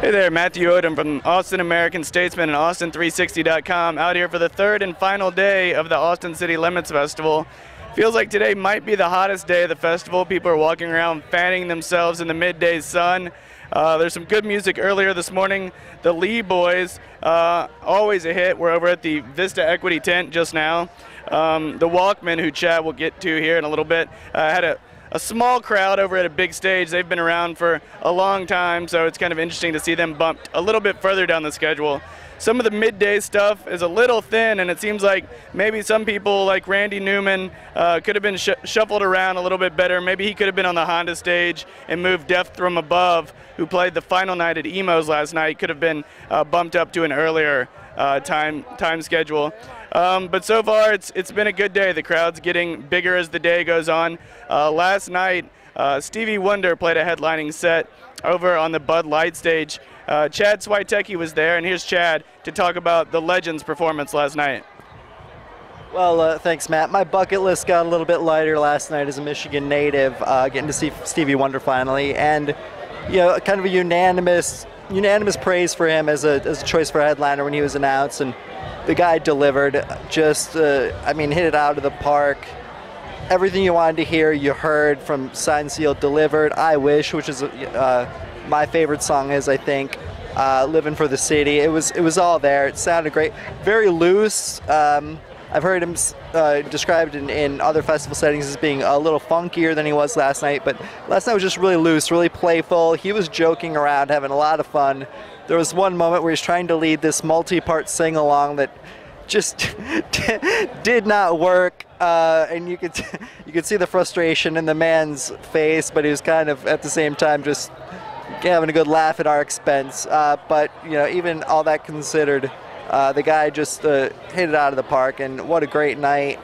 Hey there, Matthew Odom from Austin American-Statesman and Austin360.com, out here for the third and final day of the Austin City Limits Festival. Feels like today might be the hottest day of the festival. People are walking around fanning themselves in the midday sun. There's some good music earlier this morning. The Lee Boys, always a hit. We're over at the Vista Equity tent just now. The Walkmen, who Chad will get to here in a little bit, had a small crowd over at a big stage. They've been around for a long time, so it's kind of interesting to see them bumped a little bit further down the schedule. Some of the midday stuff is a little thin, and it seems like maybe some people like Randy Newman could have been shuffled around a little bit better. Maybe he could have been on the Honda stage and moved Death from Above, who played the final night at Emo's last night, could have been bumped up to an earlier time schedule. But so far, it's been a good day. The crowd's getting bigger as the day goes on. Last night, Stevie Wonder played a headlining set over on the Bud Light stage. Chad Swiatecki was there, and here's Chad to talk about the Legends performance last night. Well, thanks, Matt. My bucket list got a little bit lighter last night as a Michigan native, getting to see Stevie Wonder finally, and kind of a unanimous praise for him as a choice for a headliner when he was announced, and the guy delivered. Just, hit it out of the park. Everything you wanted to hear, you heard from Signed, Sealed, Delivered. I Wish, which is my favorite song, I think. Living for the City. It was all there. It sounded great. Very loose. I've heard him described in other festival settings as being a little funkier than he was last night, but last night was just really loose, really playful. He was joking around, having a lot of fun. There was one moment where he's trying to lead this multi-part sing-along that just did not work, and you could see the frustration in the man's face, but he was kind of at the same time just having a good laugh at our expense. But even all that considered, the guy just hit it out of the park, and what a great night.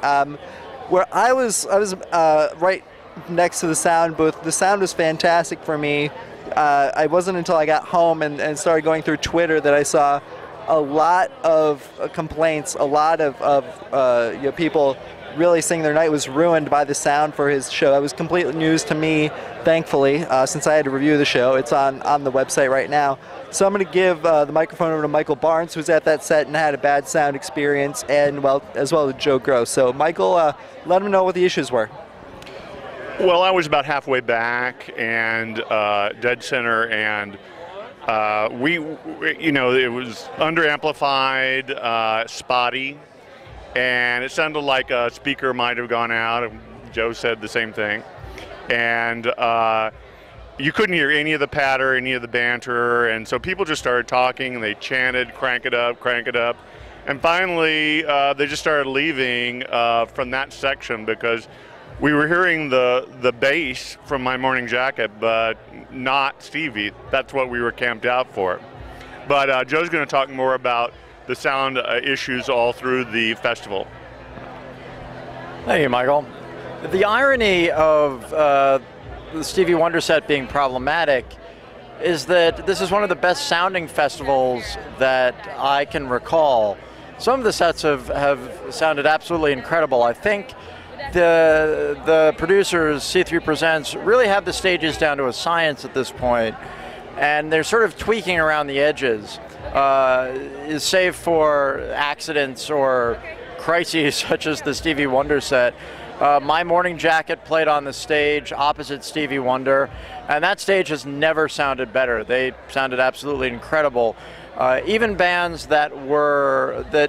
Where I was right next to the sound booth. The sound was fantastic for me. I wasn't until I got home and started going through Twitter that I saw a lot of complaints, a lot of people really saying their night was ruined by the sound for his show. That was complete news to me, thankfully, since I had to review the show. It's on the website right now. So I'm going to give the microphone over to Michael Barnes, who's at that set and had a bad sound experience, and as well as Joe Gross. So Michael, let him know what the issues were. Well, I was about halfway back and dead center, and it was under-amplified, spotty, and it sounded like a speaker might have gone out. Joe said the same thing. And you couldn't hear any of the patter, any of the banter, and so people just started talking, and they chanted, crank it up, crank it up. And finally, they just started leaving from that section because we were hearing the bass from My Morning Jacket, but not Stevie. That's what we were camped out for. But Joe's going to talk more about the sound issues all through the festival. Thank you, Michael. The irony of the Stevie Wonder set being problematic is that this is one of the best sounding festivals that I can recall. Some of the sets have sounded absolutely incredible. I think the producers, C3 Presents, really have the stages down to a science at this point, and they're sort of tweaking around the edges, save for accidents or crises such as the Stevie Wonder set. My Morning Jacket played on the stage opposite Stevie Wonder, and that stage has never sounded better. They sounded absolutely incredible. Even bands that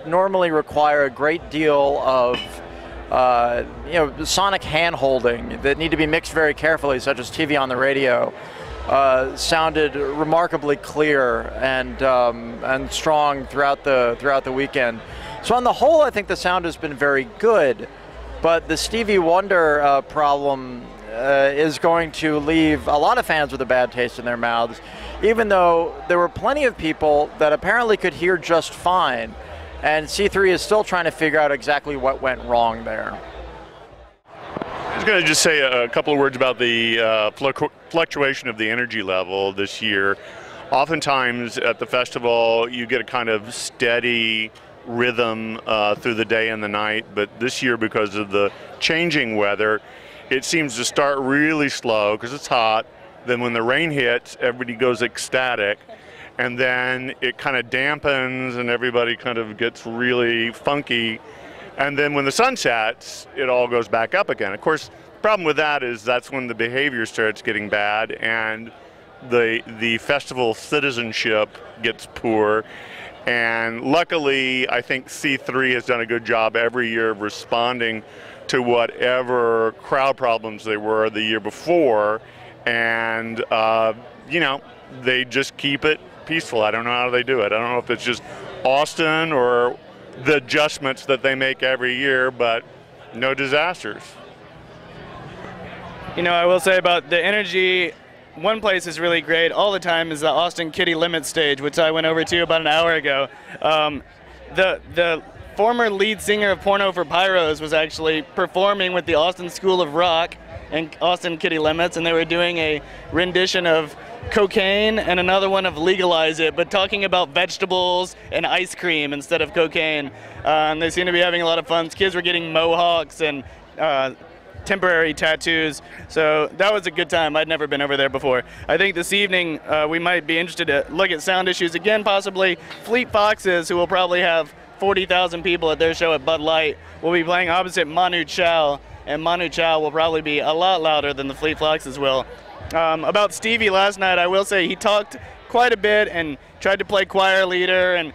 normally require a great deal of sonic hand-holding that need to be mixed very carefully, such as TV on the radio, sounded remarkably clear and strong throughout the weekend. So on the whole, I think the sound has been very good, but the Stevie Wonder problem is going to leave a lot of fans with a bad taste in their mouths, even though there were plenty of people that apparently could hear just fine. And C3 is still trying to figure out exactly what went wrong there. I was going to just say a couple of words about the fluctuation of the energy level this year. Oftentimes at the festival, you get a kind of steady rhythm through the day and the night, but this year, because of the changing weather, it seems to start really slow because it's hot. Then when the rain hits, everybody goes ecstatic. and then it kind of dampens and everybody kind of gets really funky. And then when the sun sets, it all goes back up again. Of course, the problem with that is that's when the behavior starts getting bad and the festival citizenship gets poor. And luckily, I think C3 has done a good job every year of responding to whatever crowd problems they were the year before. And, you know, they just keep it peaceful. I don't know how they do it. I don't know if it's just Austin or the adjustments that they make every year, but no disasters. You know, I will say about the energy, one place is really great all the time is the Austin Kitty Limit stage, which I went over to about an hour ago. The former lead singer of Porno for Pyros was actually performing with the Austin School of Rock and Austin Kitty Limits, and they were doing a rendition of Cocaine and another one of Legalize It, but talking about vegetables and ice cream instead of cocaine. And they seem to be having a lot of fun. Kids were getting mohawks and temporary tattoos, so that was a good time. I'd never been over there before. I think this evening we might be interested to look at sound issues again, possibly. Fleet Foxes, who will probably have 40,000 people at their show at Bud Light, will be playing opposite Manu Chao, and Manu Chao will probably be a lot louder than the Fleet Foxes will. About Stevie last night, I will say he talked quite a bit and tried to play choir leader and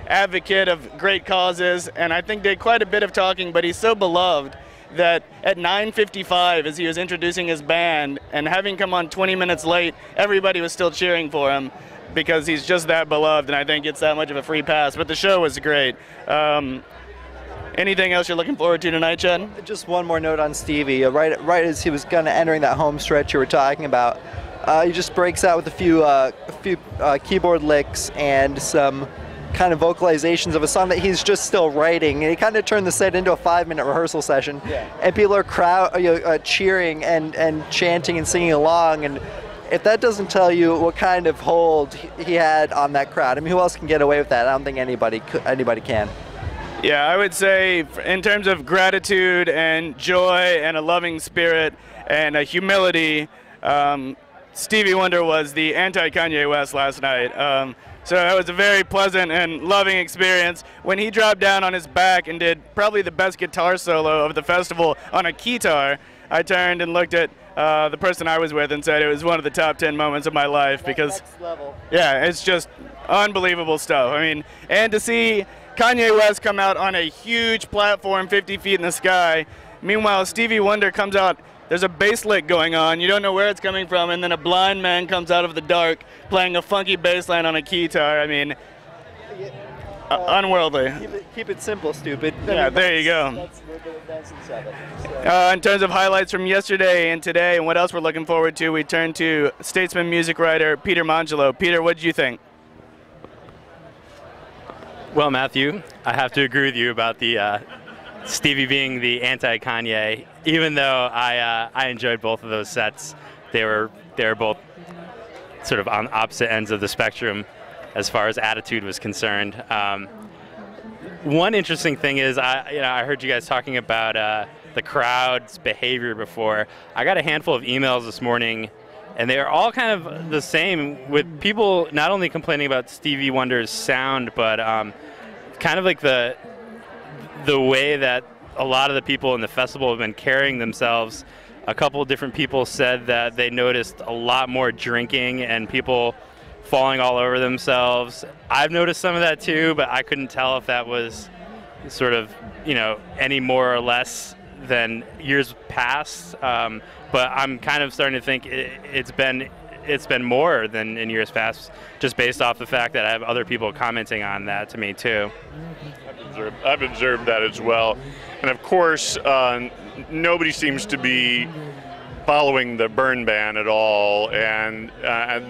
advocate of great causes, and I think did quite a bit of talking, but he's so beloved that at 9:55, as he was introducing his band, and having come on 20 minutes late, everybody was still cheering for him because he's just that beloved, and I think it's that much of a free pass. But the show was great. Anything else you're looking forward to tonight, Chad? Just one more note on Stevie. Right as he was kind of entering that home stretch you were talking about, he just breaks out with a few keyboard licks and some kind of vocalizations of a song that he's just still writing. And he kind of turned the set into a 5-minute rehearsal session. Yeah. And people are cheering and chanting and singing along. And if that doesn't tell you what kind of hold he had on that crowd, I mean, who else can get away with that? I don't think anybody can. Yeah, I would say in terms of gratitude and joy and a loving spirit and a humility, Stevie Wonder was the anti-Kanye West last night. So it was a very pleasant and loving experience. When he dropped down on his back and did probably the best guitar solo of the festival on a keytar, I turned and looked at the person I was with and said it was one of the top 10 moments of my life because, yeah, it's just unbelievable stuff. I mean, and to see Kanye West come out on a huge platform 50 feet in the sky. Meanwhile, Stevie Wonder comes out, there's a bass lick going on, you don't know where it's coming from, and then a blind man comes out of the dark playing a funky bass line on a keytar. I mean, unworldly. Keep it simple, stupid. Yeah, there you go. In terms of highlights from yesterday and today and what else we're looking forward to, we turn to Statesman music writer Peter Mongelo. Peter, what did you think? Well, Matthew, I have to agree with you about the Stevie being the anti-Kanye. Even though I enjoyed both of those sets, they were both sort of on opposite ends of the spectrum as far as attitude was concerned. One interesting thing is I heard you guys talking about the crowd's behavior before. I got a handful of emails this morning, and they are all kind of the same, with people not only complaining about Stevie Wonder's sound, but kind of like the way that a lot of the people in the festival have been carrying themselves. A couple of different people said that they noticed a lot more drinking and people falling all over themselves. I've noticed some of that too, but I couldn't tell if that was sort of, any more or less than years past. But I'm kind of starting to think it's been more than in years past, just based off the fact that I have other people commenting on that to me too. I've observed that as well. And of course, nobody seems to be following the burn ban at all. And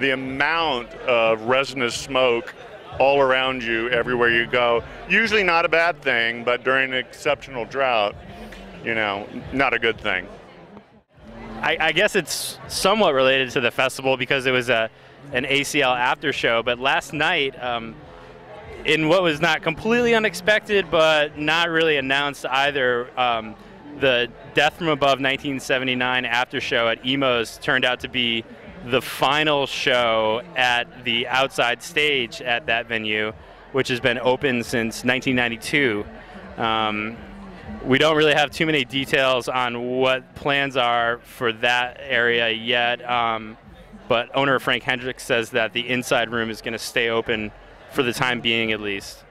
the amount of resinous smoke all around you, everywhere you go, usually not a bad thing, but during an exceptional drought, not a good thing. I guess it's somewhat related to the festival because it was an ACL after show, but last night, in what was not completely unexpected but not really announced either, the Death from Above 1979 after show at Emo's turned out to be the final show at the outside stage at that venue, which has been open since 1992. We don't really have too many details on what plans are for that area yet, but owner Frank Hendricks says that the inside room is going to stay open for the time being at least.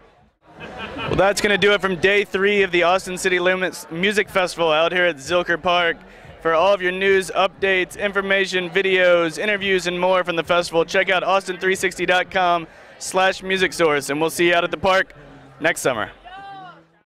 Well, that's going to do it from day 3 of the Austin City Limits Music Festival out here at Zilker Park. For all of your news, updates, information, videos, interviews, and more from the festival, check out austin360.com/music source, and we'll see you out at the park next summer.